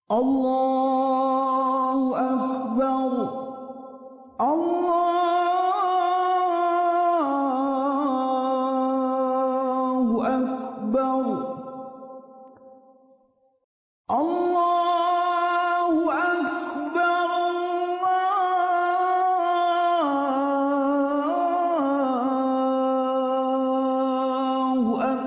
Allahu Akbar. Allahu Akbar. Allahu Akbar. Allahu Akbar.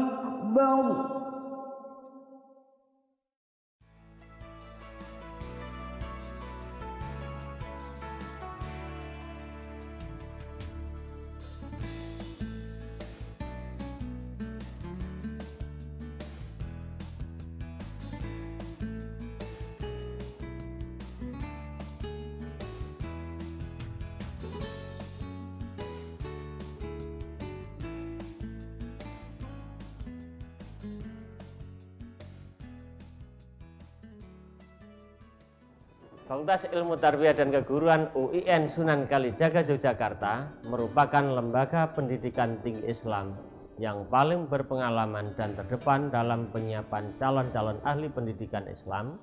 Fakultas Ilmu Tarbiyah dan Keguruan UIN Sunan Kalijaga Yogyakarta merupakan lembaga pendidikan tinggi Islam yang paling berpengalaman dan terdepan dalam penyiapan calon-calon ahli pendidikan Islam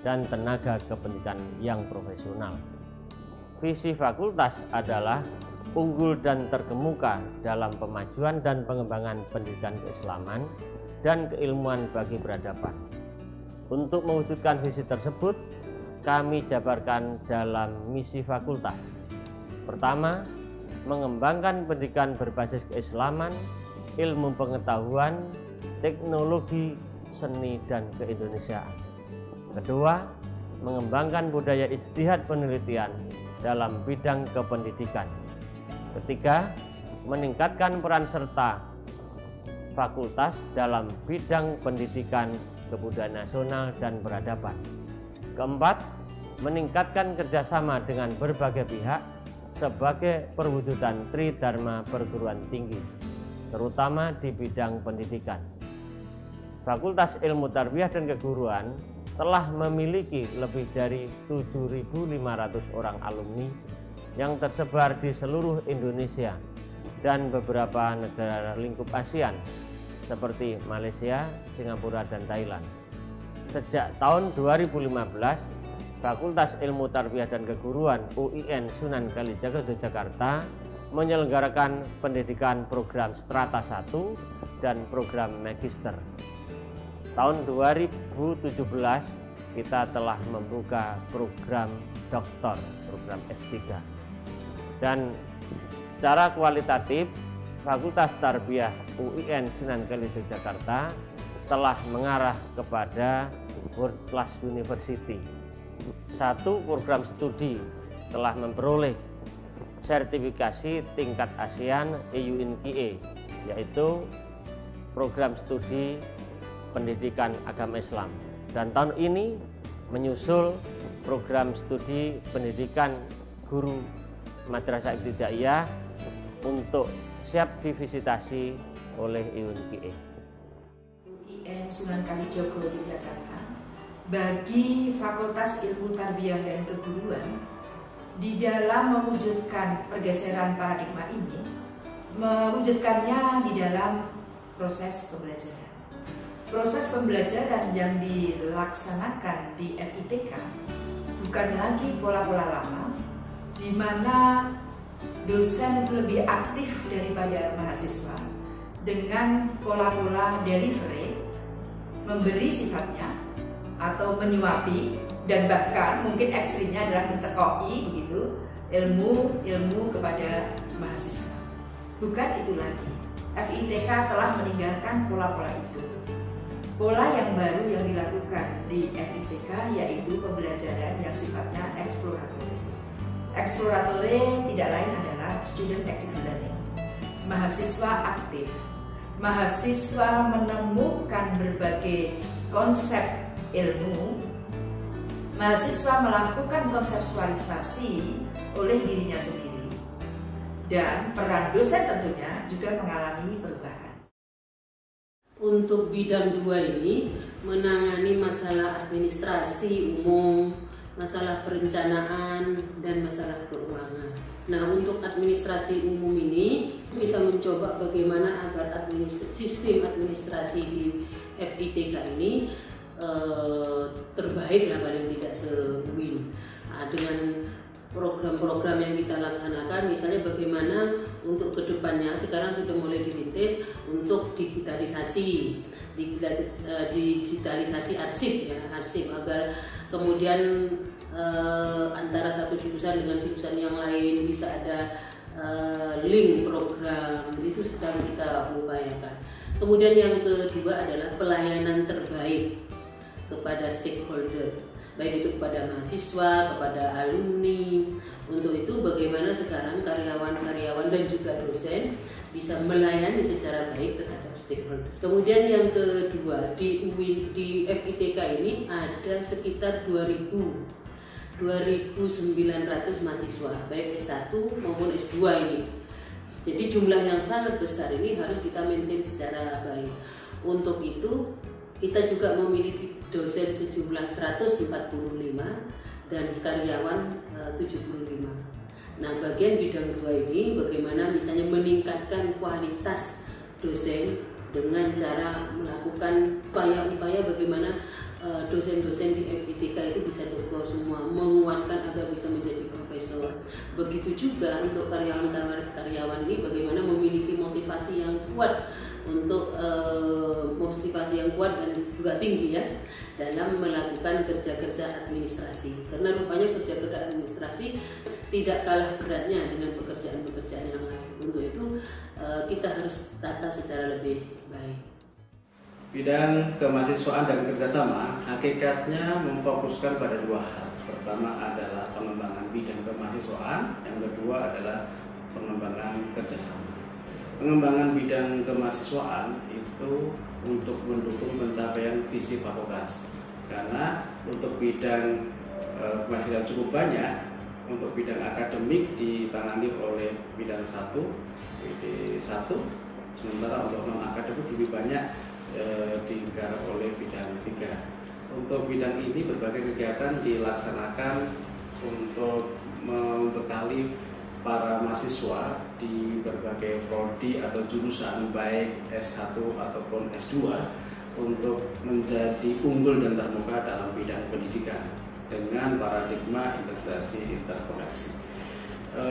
dan tenaga kependidikan yang profesional. Visi fakultas adalah unggul dan terkemuka dalam pemajuan dan pengembangan pendidikan keislaman dan keilmuan bagi peradaban. Untuk mewujudkan visi tersebut, kami jabarkan dalam misi fakultas. Pertama, mengembangkan pendidikan berbasis keislaman, ilmu pengetahuan, teknologi, seni, dan keindonesiaan. Kedua, mengembangkan budaya ijtihad penelitian dalam bidang kependidikan. Ketiga, meningkatkan peran serta fakultas dalam bidang pendidikan, kebudayaan nasional, dan peradaban. Keempat, meningkatkan kerjasama dengan berbagai pihak sebagai perwujudan Tridharma perguruan tinggi, terutama di bidang pendidikan. Fakultas Ilmu Tarbiyah dan Keguruan telah memiliki lebih dari 7.500 orang alumni yang tersebar di seluruh Indonesia dan beberapa negara lingkup ASEAN seperti Malaysia, Singapura, dan Thailand. Sejak tahun 2015, Fakultas Ilmu Tarbiyah dan Keguruan UIN Sunan Kalijaga Yogyakarta menyelenggarakan pendidikan program Strata 1 dan program Magister. Tahun 2017 kita telah membuka program Doktor, program S3. Dan secara kualitatif, Fakultas Tarbiyah UIN Sunan Kalijaga Yogyakarta telah mengarah kepada World Class University. Satu, program studi telah memperoleh sertifikasi tingkat ASEAN EUNQA, yaitu program studi pendidikan agama Islam. Dan tahun ini menyusul program studi pendidikan guru madrasah ibtidaiyah untuk siap divisitasi oleh EUNQA. UIN Sunan Kalijaga Yogyakarta bagi Fakultas Ilmu Tarbiyah dan Keguruan di dalam mewujudkan pergeseran paradigma ini, mewujudkannya di dalam proses pembelajaran. Proses pembelajaran yang dilaksanakan di FITK bukan lagi pola-pola lama, di mana dosen lebih aktif daripada mahasiswa dengan pola-pola delivery, memberi sifatnya atau menyuapi, dan bahkan mungkin ekstrimnya adalah mencekoki begitu ilmu kepada mahasiswa. Bukan itu lagi. FITK telah meninggalkan pola-pola itu. Pola yang baru yang dilakukan di FITK yaitu pembelajaran yang sifatnya eksploratory. Eksploratory tidak lain adalah student active learning. Mahasiswa aktif. Mahasiswa menemukan berbagai konsep ilmu. Mahasiswa melakukan konseptualisasi oleh dirinya sendiri. Dan peran dosen tentunya juga mengalami perubahan. Untuk bidang 2 ini menangani masalah administrasi umum, masalah perencanaan, dan masalah keuangan. Nah, untuk administrasi umum ini kita mencoba bagaimana agar sistem administrasi di FITK ini terbaik lah paling tidak se-UIN. Dengan program-program yang kita laksanakan, misalnya bagaimana untuk kedepannya sekarang sudah mulai dirintis untuk digitalisasi arsip ya, arsip agar kemudian antara satu jurusan dengan jurusan yang lain bisa ada link program, itu sedang kita upayakan. Kemudian yang kedua adalah pelayanan terbaik kepada stakeholder, baik itu kepada mahasiswa, kepada alumni. Untuk itu bagaimana sekarang karyawan-karyawan dan juga dosen bisa melayani secara baik terhadap stakeholder. Kemudian yang kedua, di FITK ini ada sekitar 2.900 mahasiswa, baik S1 maupun S2 ini. Jadi jumlah yang sangat besar ini harus kita maintain secara baik. Untuk itu kita juga memiliki dosen sejumlah 145 dan karyawan 75. Nah, bagian bidang 2 ini bagaimana misalnya meningkatkan kualitas dosen dengan cara melakukan upaya-upaya bagaimana dosen-dosen di FITK itu bisa doktor semua, menguatkan agar bisa menjadi profesor. Begitu juga untuk karyawan-karyawan ini bagaimana memiliki motivasi yang kuat untuk dan juga tinggi ya dalam melakukan kerja-kerja administrasi, karena rupanya kerja-kerja administrasi tidak kalah beratnya dengan pekerjaan-pekerjaan yang lain. Untuk itu kita harus tata secara lebih baik. Bidang kemahasiswaan dan kerjasama hakikatnya memfokuskan pada dua hal. Pertama adalah pengembangan bidang kemahasiswaan, yang kedua adalah pengembangan kerjasama. Pengembangan bidang kemahasiswaan itu untuk mendukung pencapaian visi fakultas, karena untuk bidang kemahasiswaan cukup banyak. Untuk bidang akademik ditangani oleh bidang 1, PD 1, sementara untuk non akademik lebih banyak digarap oleh bidang 3. Untuk bidang ini berbagai kegiatan dilaksanakan untuk membekali para mahasiswa di berbagai prodi atau jurusan baik S1 ataupun S2 untuk menjadi unggul dan termuka dalam bidang pendidikan dengan paradigma integrasi interkoneksi.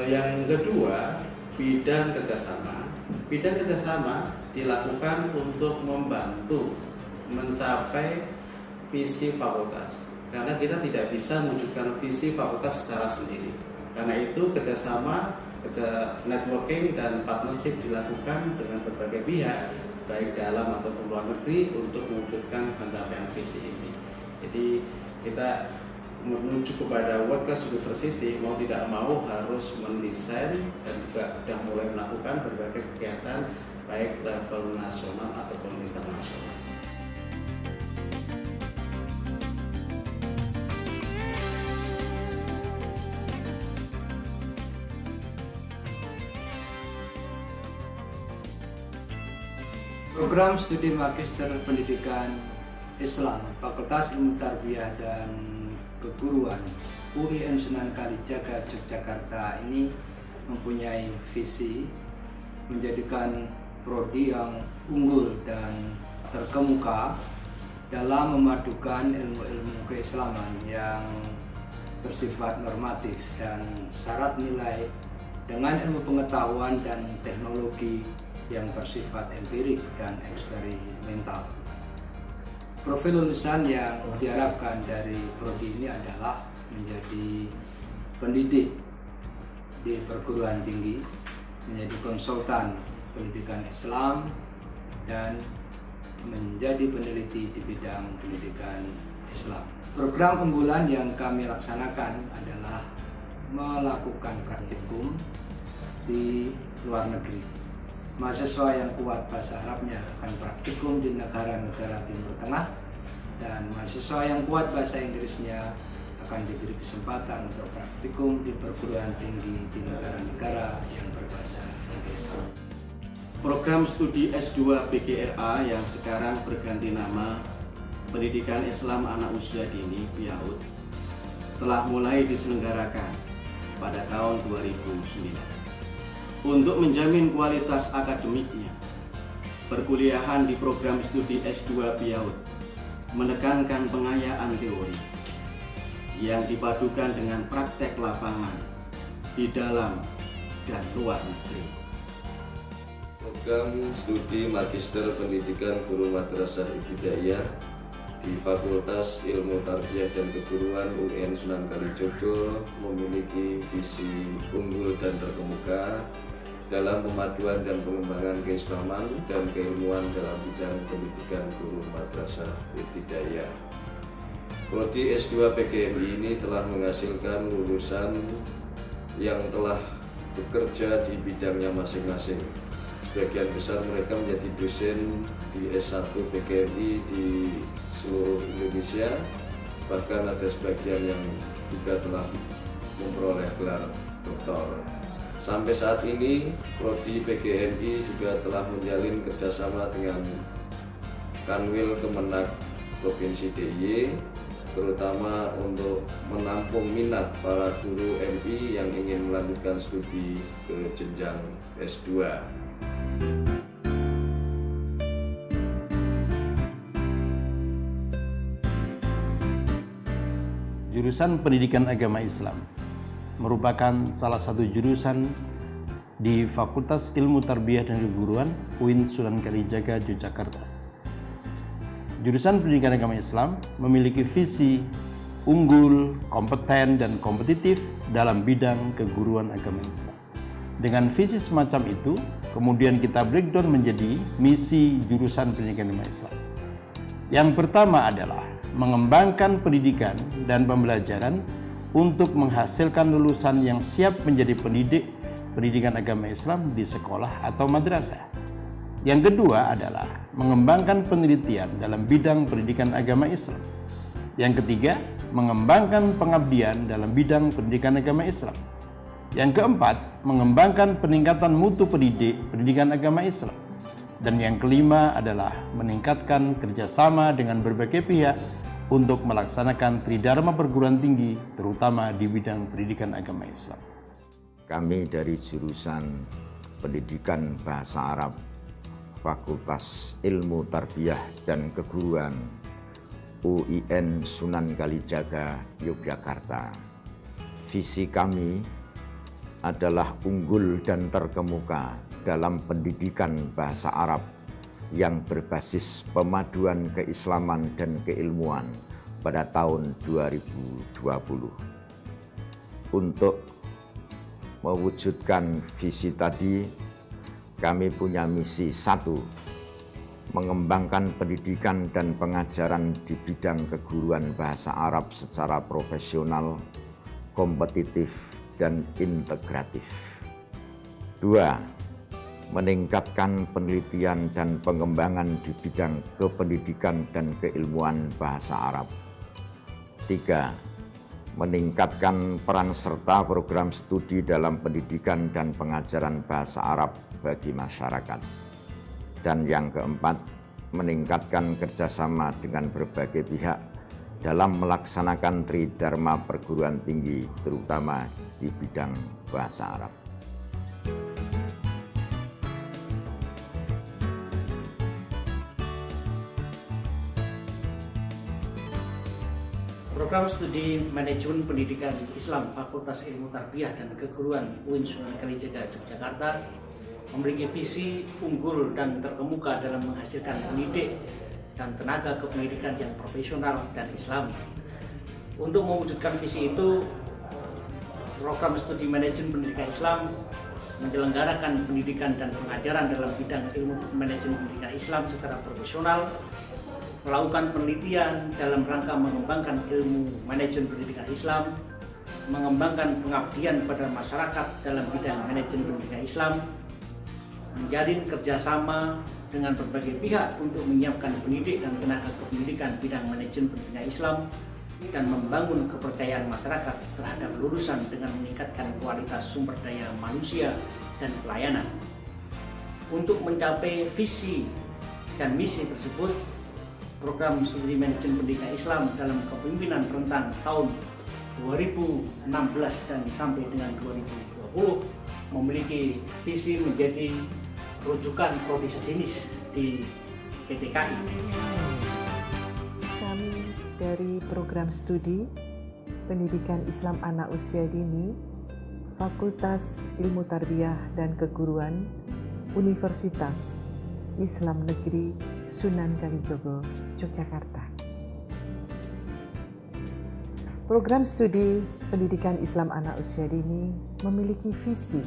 Yang kedua, bidang kerjasama. Bidang kerjasama dilakukan untuk membantu mencapai visi fakultas, karena kita tidak bisa mewujudkan visi fakultas secara sendiri. Karena itu kerjasama, networking dan partnership dilakukan dengan berbagai pihak, baik dalam ataupun luar negeri, untuk mewujudkan pencapaian visi ini. Jadi kita menuju kepada World Class University, mau tidak mau harus mendesain dan juga sudah mulai melakukan berbagai kegiatan baik level nasional ataupun internasional. Program Studi Magister Pendidikan Islam Fakultas Ilmu Tarbiyah dan Keguruan UIN Sunan Kalijaga Yogyakarta ini mempunyai visi menjadikan prodi yang unggul dan terkemuka dalam memadukan ilmu-ilmu keislaman yang bersifat normatif dan syarat nilai dengan ilmu pengetahuan dan teknologi yang bersifat empirik dan eksperimental. Profil lulusan yang diharapkan dari prodi ini adalah menjadi pendidik di perguruan tinggi, menjadi konsultan pendidikan Islam, dan menjadi peneliti di bidang pendidikan Islam. Program unggulan yang kami laksanakan adalah melakukan praktikum di luar negeri. Mahasiswa yang kuat bahasa Arabnya akan praktikum di negara-negara Timur Tengah, dan mahasiswa yang kuat bahasa Inggrisnya akan diberi kesempatan untuk praktikum di perguruan tinggi di negara-negara yang berbahasa Inggris. Program studi S2 PGRA yang sekarang berganti nama Pendidikan Islam Anak Usia Dini PIAUD telah mulai diselenggarakan pada tahun 2009. Untuk menjamin kualitas akademiknya, perkuliahan di program studi S2 PIAUD menekankan pengayaan teori yang dipadukan dengan praktek lapangan di dalam dan luar negeri. Program studi Magister Pendidikan Guru Madrasah Ibtidaiyah di Fakultas Ilmu Tarbiyah dan Keguruan UIN Sunan Kalijaga memiliki visi unggul dan terkemuka dalam pemaduan dan pengembangan keislaman dan keilmuan dalam bidang pendidikan guru madrasah ibtidaiyah. Prodi S2 PGMI ini telah menghasilkan lulusan yang telah bekerja di bidangnya masing-masing. Sebagian besar mereka menjadi dosen di S1 PGMI di seluruh Indonesia, bahkan ada sebagian yang juga telah memperoleh gelar doktor. Sampai saat ini, Prodi PGMI juga telah menjalin kerjasama dengan Kanwil Kemenak Provinsi DIY, terutama untuk menampung minat para guru MI yang ingin melanjutkan studi ke jenjang S2. Jurusan Pendidikan Agama Islam merupakan salah satu jurusan di Fakultas Ilmu Tarbiyah dan Keguruan UIN Sunan Kalijaga, Yogyakarta. Jurusan Pendidikan Agama Islam memiliki visi unggul, kompeten, dan kompetitif dalam bidang keguruan agama Islam. Dengan visi semacam itu, kemudian kita breakdown menjadi misi jurusan Pendidikan Agama Islam. Yang pertama adalah mengembangkan pendidikan dan pembelajaran untuk menghasilkan lulusan yang siap menjadi pendidik pendidikan agama Islam di sekolah atau madrasah. Yang kedua adalah mengembangkan penelitian dalam bidang pendidikan agama Islam. Yang ketiga, mengembangkan pengabdian dalam bidang pendidikan agama Islam. Yang keempat, mengembangkan peningkatan mutu pendidik pendidikan agama Islam. Dan yang kelima adalah meningkatkan kerjasama dengan berbagai pihak untuk melaksanakan tridharma perguruan tinggi, terutama di bidang pendidikan agama Islam. Kami dari jurusan Pendidikan Bahasa Arab, Fakultas Ilmu Tarbiyah dan Keguruan UIN Sunan Kalijaga, Yogyakarta. Visi kami adalah unggul dan terkemuka dalam pendidikan bahasa Arab yang berbasis pemaduan keislaman dan keilmuan pada tahun 2020. Untuk mewujudkan visi tadi, kami punya misi 1, mengembangkan pendidikan dan pengajaran di bidang keguruan bahasa Arab secara profesional, kompetitif, dan integratif. 2, meningkatkan penelitian dan pengembangan di bidang kependidikan dan keilmuan bahasa Arab. 3, meningkatkan peran serta program studi dalam pendidikan dan pengajaran bahasa Arab bagi masyarakat. Dan yang keempat, meningkatkan kerjasama dengan berbagai pihak dalam melaksanakan tridharma perguruan tinggi, terutama di bidang bahasa Arab. Program Studi Manajemen Pendidikan Islam Fakultas Ilmu Tarbiyah dan Keguruan UIN Sunan Kalijaga, Yogyakarta memiliki visi unggul dan terkemuka dalam menghasilkan pendidik dan tenaga kependidikan yang profesional dan islami. Untuk mewujudkan visi itu, Program Studi Manajemen Pendidikan Islam menyelenggarakan pendidikan dan pengajaran dalam bidang ilmu manajemen pendidikan Islam secara profesional, melakukan penelitian dalam rangka mengembangkan ilmu manajemen pendidikan Islam, mengembangkan pengabdian pada masyarakat dalam bidang manajemen pendidikan Islam, menjalin kerjasama dengan berbagai pihak untuk menyiapkan pendidik dan tenaga kependidikan bidang manajemen pendidikan Islam, dan membangun kepercayaan masyarakat terhadap lulusan dengan meningkatkan kualitas sumber daya manusia dan pelayanan. Untuk mencapai visi dan misi tersebut, Program Studi Manajemen Pendidikan Islam dalam kepemimpinan rentang tahun 2016 dan sampai dengan 2020 memiliki visi menjadi rujukan prodi sejenis di PT KAI. dari program studi Pendidikan Islam Anak Usia Dini, Fakultas Ilmu Tarbiyah dan Keguruan, Universitas Islam Negeri Sunan Kalijogo, Yogyakarta. Program studi Pendidikan Islam Anak Usia Dini memiliki visi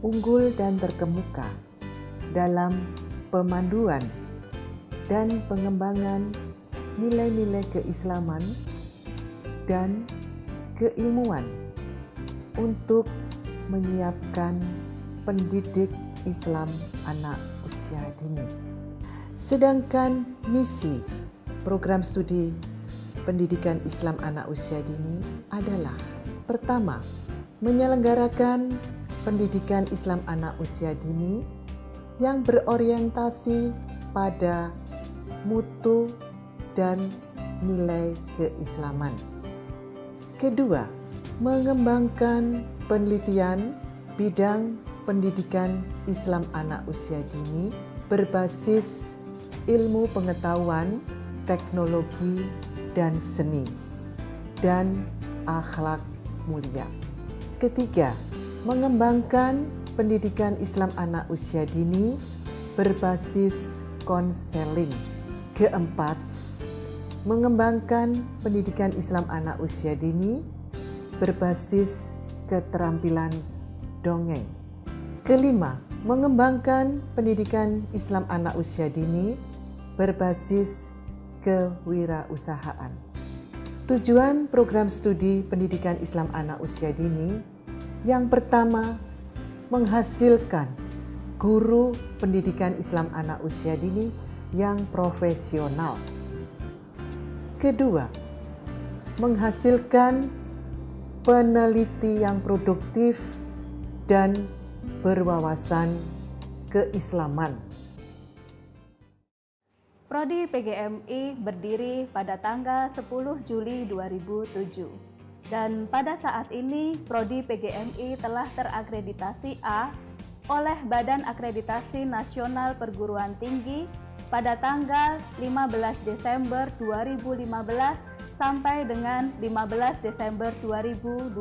unggul dan terkemuka dalam pemanduan dan pengembangan nilai-nilai keislaman dan keilmuan untuk menyiapkan pendidik Islam anak usia dini. Sedangkan misi program studi Pendidikan Islam Anak Usia Dini adalah: pertama, menyelenggarakan pendidikan Islam anak usia dini yang berorientasi pada mutu dan nilai keislaman. Kedua, mengembangkan penelitian bidang pendidikan Islam anak usia dini berbasis ilmu pengetahuan, teknologi, dan seni, dan akhlak mulia. Ketiga, mengembangkan pendidikan Islam anak usia dini berbasis konseling. Keempat, mengembangkan pendidikan Islam anak usia dini berbasis keterampilan dongeng. Kelima, mengembangkan pendidikan Islam anak usia dini berbasis kewirausahaan. Tujuan program studi Pendidikan Islam Anak Usia Dini yang pertama, menghasilkan guru pendidikan Islam anak usia dini yang profesional. Kedua, menghasilkan peneliti yang produktif dan berwawasan keislaman. Prodi PGMI berdiri pada tanggal 10 Juli 2007 dan pada saat ini Prodi PGMI telah terakreditasi A oleh Badan Akreditasi Nasional Perguruan Tinggi pada tanggal 15 Desember 2015 sampai dengan 15 Desember 2020.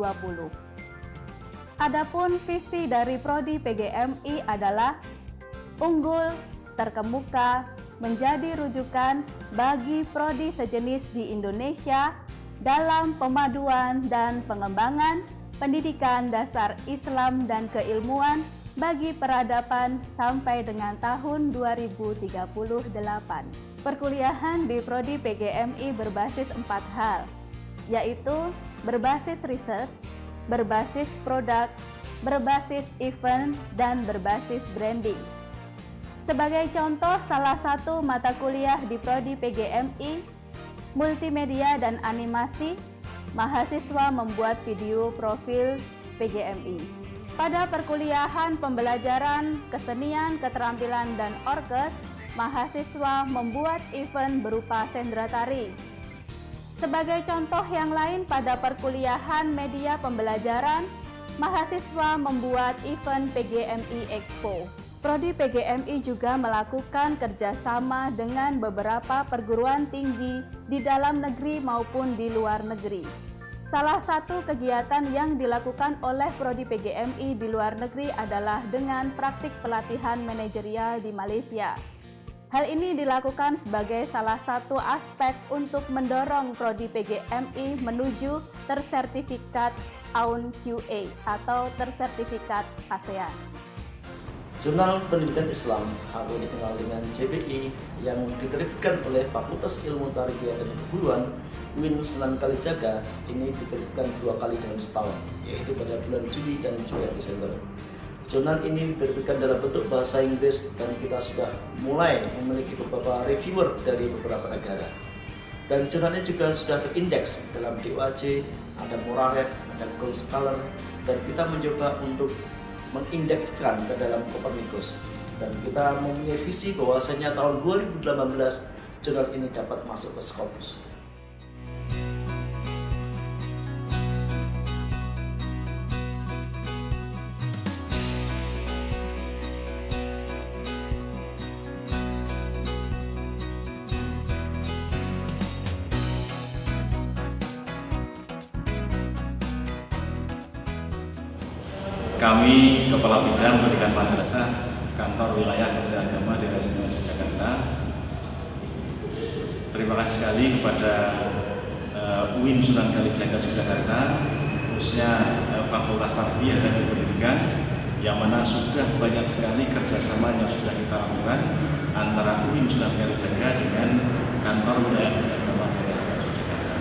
Adapun visi dari Prodi PGMI adalah unggul, terkemuka, menjadi rujukan bagi prodi sejenis di Indonesia dalam pemaduan dan pengembangan pendidikan dasar Islam dan keilmuan bagi peradaban sampai dengan tahun 2038. Perkuliahan di Prodi PGMI berbasis 4 hal, yaitu berbasis riset, berbasis produk, berbasis event, dan berbasis branding. Sebagai contoh, salah satu mata kuliah di Prodi PGMI, multimedia dan animasi, mahasiswa membuat video profil PGMI. Pada perkuliahan pembelajaran kesenian, keterampilan, dan orkes, mahasiswa membuat event berupa sendra tari. Sebagai contoh yang lain, pada perkuliahan media pembelajaran, mahasiswa membuat event PGMI Expo. Prodi PGMI juga melakukan kerjasama dengan beberapa perguruan tinggi di dalam negeri maupun di luar negeri. Salah satu kegiatan yang dilakukan oleh Prodi PGMI di luar negeri adalah dengan praktik pelatihan manajerial di Malaysia. Hal ini dilakukan sebagai salah satu aspek untuk mendorong Prodi PGMI menuju tersertifikat AUN QA atau tersertifikat ASEAN. Jurnal Pendidikan Islam atau dikenal dengan JPI yang diterbitkan oleh Fakultas Ilmu Tarbiyah dan Keguruan UIN Sunan Kalijaga ini diterbitkan 2 kali dalam setahun, yaitu pada bulan Juli dan juga Desember. Jurnal ini diterbitkan dalam bentuk bahasa Inggris dan kita sudah mulai memiliki beberapa reviewer dari beberapa negara. Dan jurnalnya juga sudah terindeks dalam DOAJ, ada Moraref, ada Gold Scholar, dan kita mencoba untuk mengindekskan ke dalam Copernicus, dan kita mempunyai visi bahwasanya tahun 2018 jurnal ini dapat masuk ke Scopus. Kami Kepala Bidang Pendidikan Madrasah Kantor Wilayah Kementerian Agama Daerah Istimewa Yogyakarta, terima kasih sekali kepada UIN Sunan Kalijaga Yogyakarta, khususnya Fakultas Tarbiyah dan Pendidikan, yang mana sudah banyak sekali kerjasama yang sudah kita lakukan antara UIN Sunan Kalijaga dengan Kantor Wilayah Kementerian Agama Daerah Istimewa Yogyakarta.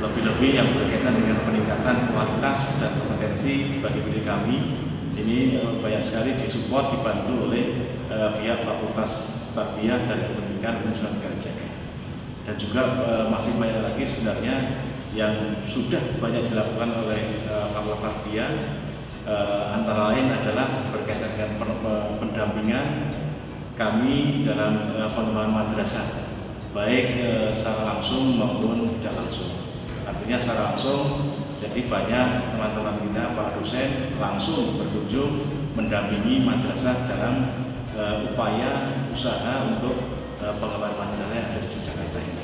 Lebih-lebih yang berkaitan dengan peningkatan kualitas dan kompetensi bagi diri kami, ini banyak sekali disupport, dibantu oleh pihak Fakultas Tarbiyah dan Pendidikan UIN Sunan Kalijaga. Dan juga masih banyak lagi sebenarnya yang sudah banyak dilakukan oleh Fakultas Tarbiyah, antara lain adalah berkaitan dengan pendampingan kami dalam pengembangan madrasah, baik secara langsung maupun tidak langsung. Artinya secara langsung, jadi banyak teman-teman kita, para dosen langsung berkunjung mendampingi madrasah dalam upaya usaha untuk pengembangan madrasah yang ada di Yogyakarta ini.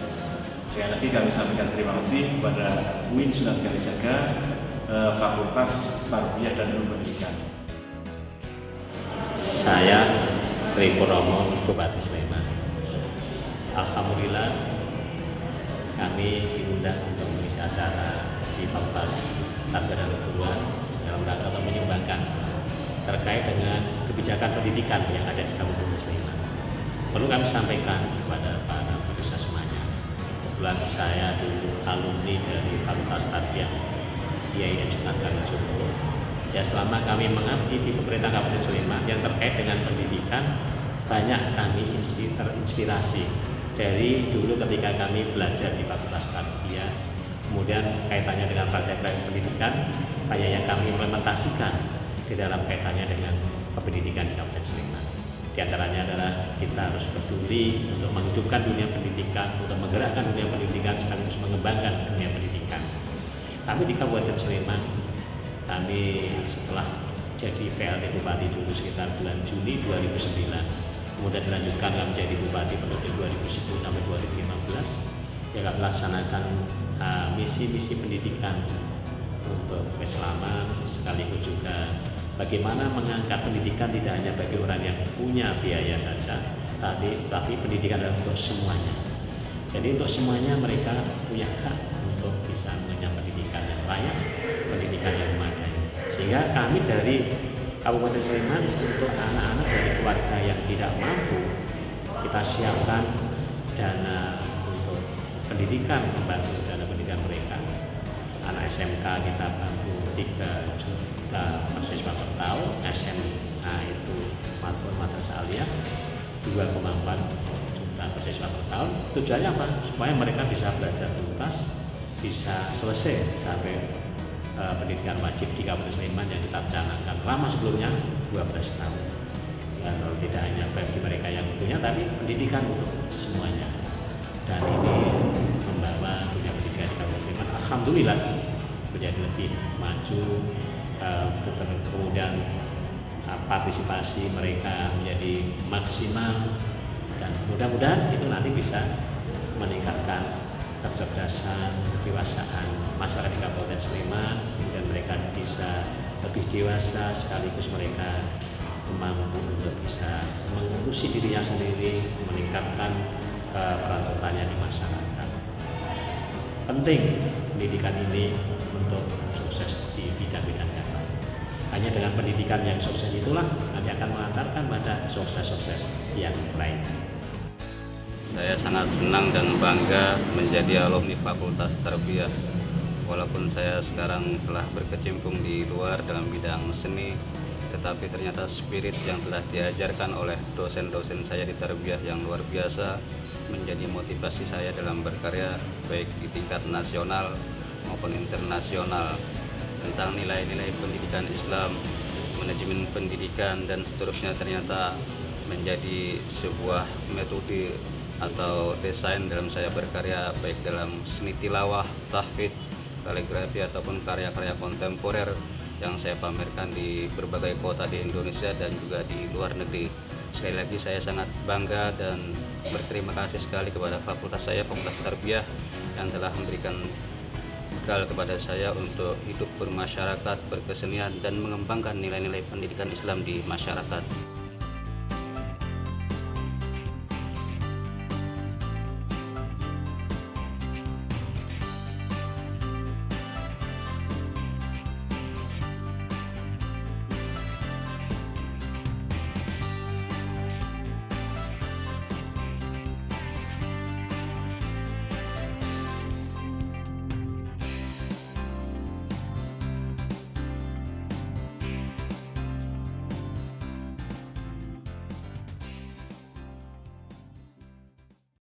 Sekali lagi kami sampaikan terima kasih kepada UIN Sunan Kalijaga, Fakultas Tarbiyah dan Pendidikan. Saya Sri Purnomo, Bupati Sleman. Alhamdulillah kami diundang untuk mengisi acara di Fakultas Tarbiyah dan Keguruan dalam rangka untuk menyumbangkan terkait dengan kebijakan pendidikan yang ada di Kabupaten Sleman. Perlu kami sampaikan kepada para pemirsa semuanya, kebetulan saya dulu alumni dari Fakultas Tarbiyah IAIN Sunan Kalijogo. Ya, selama kami mengabdi di pemerintah Kabupaten Sleman yang terkait dengan pendidikan, banyak kami terinspirasi dari dulu ketika kami belajar di Fakultas Tarbiyah, kemudian kaitannya dengan praktek pendidikan, banyak yang kami implementasikan di dalam kaitannya dengan pendidikan di Kabupaten Sleman. Di antaranya adalah kita harus peduli untuk menghidupkan dunia pendidikan, untuk menggerakkan dunia pendidikan, sekaligus mengembangkan dunia pendidikan. Kami di Kabupaten Sleman, kami setelah jadi PLT Bupati dulu sekitar bulan Juni 2009, kemudian dilanjutkan kami menjadi Bupati periode 2010 sampai 2015, ya kami melaksanakan misi-misi pendidikan untuk keselamatan, sekaligus juga bagaimana mengangkat pendidikan tidak hanya bagi orang yang punya biaya saja, tapi pendidikan adalah untuk semuanya. Jadi untuk semuanya mereka punya hak untuk bisa mengenyam pendidikan yang layak, pendidikan yang memadai. Sehingga kami dari Kabupaten Sleman untuk anak-anak dari keluarga yang tidak mampu, kita siapkan dana untuk pendidikan, membantu dana pendidikan mereka. Anak SMK kita bantu 3 juta per siswa per tahun, SMA itu madrasah aliyah 2,4 juta per siswa per tahun. Tujuannya apa? Supaya mereka bisa belajar tuntas, bisa selesai sampai pendidikan wajib di Kabupaten Sleman yang kita canangkan lama sebelumnya 12 tahun. Dan tidak hanya bagi mereka yang punya, tapi pendidikan untuk semuanya. Dan ini membawa dunia pendidikan di Kabupaten Sleman alhamdulillah menjadi lebih maju, kemudian partisipasi mereka menjadi maksimal, dan mudah-mudahan itu nanti bisa meningkatkan kecerdasan, kedewasaan masyarakat di Kabupaten Sleman, dan mereka bisa lebih dewasa, sekaligus mereka mampu untuk bisa mengurusi dirinya sendiri, meningkatkan peran sertanya di masyarakat. Penting pendidikan ini untuk sukses di bidang-bidang yang lain. Hanya dengan pendidikan yang sukses itulah nanti akan mengantarkan pada sukses-sukses yang lain. Saya sangat senang dan bangga menjadi alumni Fakultas Tarbiyah. Walaupun saya sekarang telah berkecimpung di luar dalam bidang seni, tetapi ternyata spirit yang telah diajarkan oleh dosen-dosen saya di Tarbiyah yang luar biasa menjadi motivasi saya dalam berkarya baik di tingkat nasional maupun internasional, tentang nilai-nilai pendidikan Islam, manajemen pendidikan, dan seterusnya. Ternyata menjadi sebuah metode atau desain dalam saya berkarya, baik dalam seni tilawah, tahfidz, kaligrafi, ataupun karya-karya kontemporer yang saya pamerkan di berbagai kota di Indonesia dan juga di luar negeri. Sekali lagi saya sangat bangga dan berterima kasih sekali kepada fakultas saya, Fakultas Tarbiyah, yang telah memberikan bekal kepada saya untuk hidup bermasyarakat, berkesenian, dan mengembangkan nilai-nilai pendidikan Islam di masyarakat.